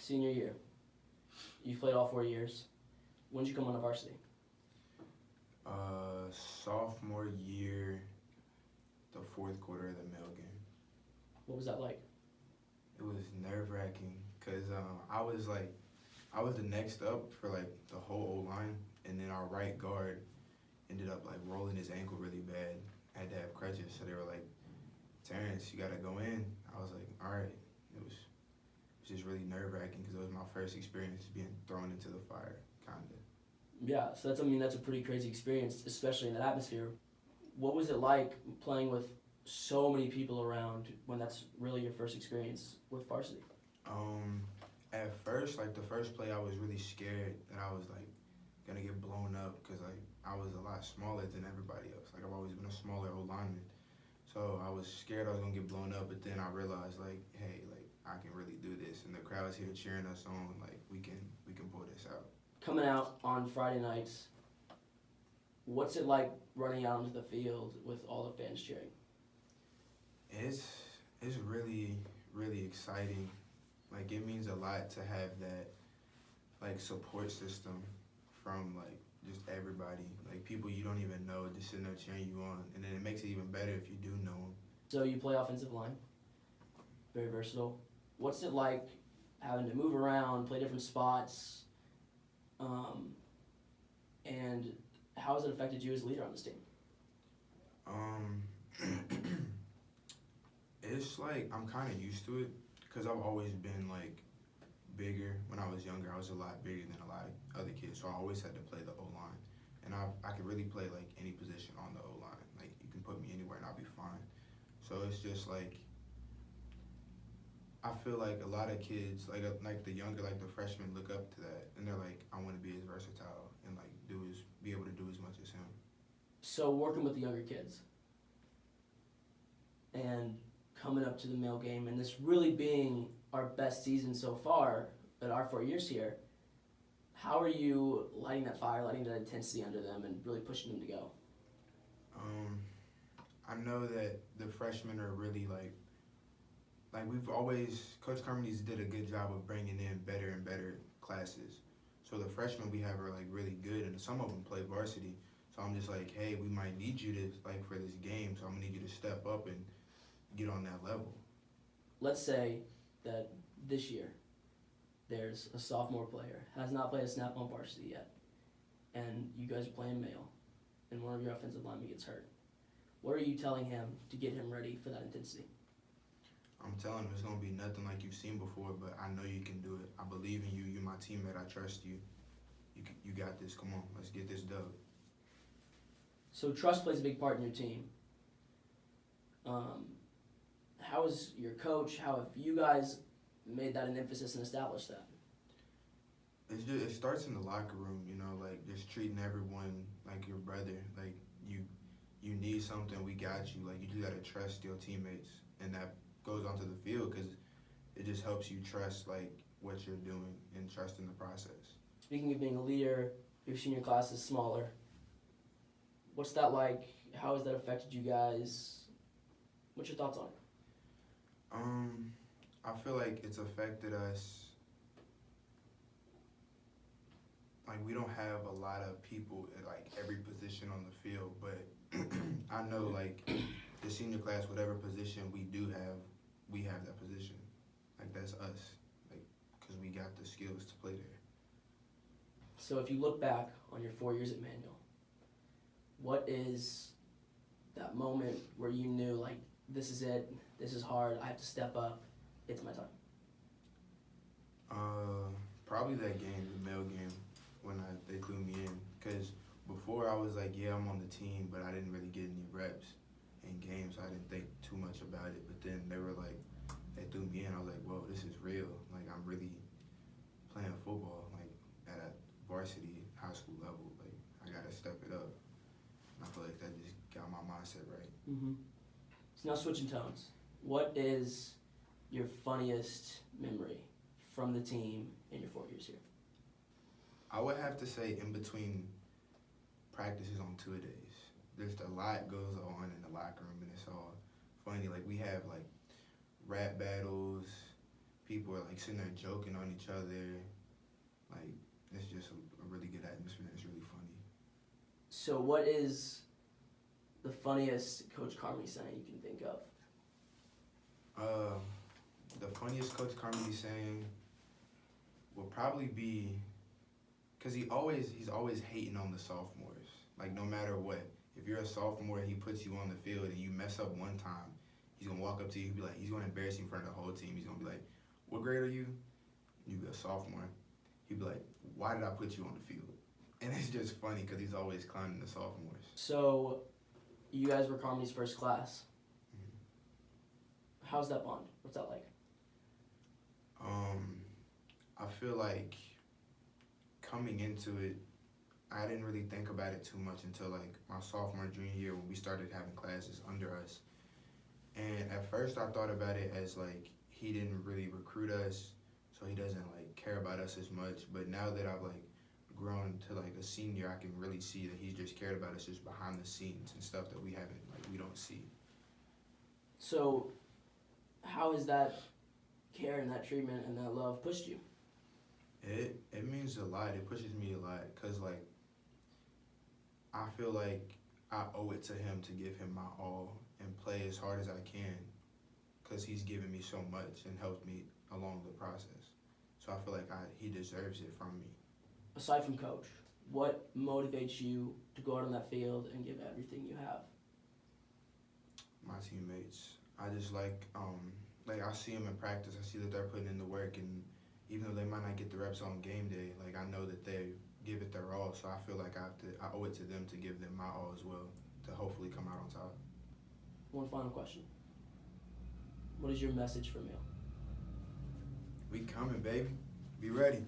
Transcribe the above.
Senior year. You've played all 4 years. When did you come on to varsity? Sophomore year, the fourth quarter of the male game. What was that like? It was nerve-wracking because I was the next up for like the whole O-line, and then our right guard ended up like rolling his ankle really bad. I had to have crutches, so they were like, Terrence, you gotta go in. I was like, all right. It was just really nerve-wracking because it was my first experience being thrown into the fire, kind of. Yeah, so that's a pretty crazy experience, especially in that atmosphere. What was it like playing with so many people around when that's really your first experience with varsity? At first, like the first play, I was really scared that I was like gonna get blown up because like I was a lot smaller than everybody else. Like I've always been a smaller O lineman, so I was scared I was gonna get blown up. But then I realized like, hey, like I can really do this, and the crowd's here cheering us on. Like we can pull this out. Coming out on Friday nights, what's it like running out onto the field with all the fans cheering? It's really exciting. Like it means a lot to have that like support system from like just everybody, like people you don't even know just sitting there cheering you on, and then it makes it even better if you do know them. So you play offensive line, very versatile. What's it like having to move around, play different spots, and how has it affected you as a leader on this team? It's like I'm kind of used to it because I've always been like bigger. When I was younger, I was a lot bigger than a lot of other kids, so I always had to play the O-line. And I could really play like any position on the O-line. Like you can put me anywhere and I'll be fine. So it's just like I feel like a lot of kids, like the younger, like the freshmen, look up to that, and they're like, I want to be as versatile and like be able to do as much as him. So working with the younger kids and coming up to the male game, and this really being our best season so far at our 4 years here, how are you lighting that fire, lighting that intensity under them, and really pushing them to go? I know that the freshmen are really like we've always, Coach Carmody did a good job of bringing in better and better classes. So the freshmen we have are like really good, and some of them play varsity. So I'm just like, hey, we might need you to like for this game, so I'm gonna need you to step up and get on that level. Let's say that this year there's a sophomore player, has not played a snap on varsity yet, and you guys are playing male, and one of your offensive linemen gets hurt. What are you telling him to get him ready for that intensity? I'm telling him it's going to be nothing like you've seen before, but I know you can do it. I believe in you. You're my teammate. I trust you. You got this. Come on, let's get this dub. So trust plays a big part in your team. How is your coach, how have you guys made that an emphasis and established that? It starts in the locker room, you know, like just treating everyone like your brother. Like you need something, we got you. Like you just got to trust your teammates, and that goes onto the field because it just helps you trust like what you're doing and trust in the process. Speaking of being a leader, your senior class is smaller. What's that like? How has that affected you guys? What's your thoughts on it? I feel like it's affected us. Like we don't have a lot of people at like every position on the field, but I know like the senior class, whatever position we do have, we have that position. Like that's us, like because we got the skills to play there. So if you look back on your 4 years at Manual, what is that moment where you knew like this is it, this is hard, I have to step up, it's my time? Probably that game, the male game, when they threw me in. Because before I was like, yeah, I'm on the team, but I didn't really get any reps in games, so I didn't think too much about it. But then they were like, they threw me in. I was like, whoa, this is real. Like I'm really playing football, like at a varsity high school level. Like I gotta step it up. And I feel like that just got my mindset right. Mm-hmm. So now switching tones. What is your funniest memory from the team in your 4 years here? I would have to say in between practices on 2-a-days. There's a lot goes on in the locker room, and it's all funny. Like we have like rap battles, people are like sitting there joking on each other. Like, it's just a really good atmosphere. It's really funny. So what is the funniest Coach Carmody saying you can think of? The funniest Coach Carmody saying will probably be, cause he's always hating on the sophomores. Like, no matter what, if you're a sophomore, he puts you on the field and you mess up one time, he's gonna walk up to you. He's gonna embarrass you in front of the whole team. He's gonna be like, "What grade are you?" You be a sophomore. He'd be like, "Why did I put you on the field?" And it's just funny because he's always clowning the sophomores. So, you guys were Carmody's first class. How's that bond? What's that like? I feel like coming into it, I didn't really think about it too much until like my sophomore, junior year when we started having classes under us. And at first I thought about it as like he didn't really recruit us, so he doesn't like care about us as much. But now that I've like grown to like a senior, I can really see that he just cared about us just behind the scenes and stuff that we don't see. So, how has that care and that treatment and that love pushed you? It means a lot. It pushes me a lot because like I feel like I owe it to him to give him my all and play as hard as I can because he's given me so much and helped me along the process. So I feel like he deserves it from me. Aside from coach, what motivates you to go out on that field and give everything you have? My teammates. I just like I see them in practice. I see that they're putting in the work, and even though they might not get the reps on game day, like I know that they give it their all. So I feel like I owe it to them to give them my all as well to hopefully come out on top. One final question. What is your message for Mail? We coming, baby. Be ready.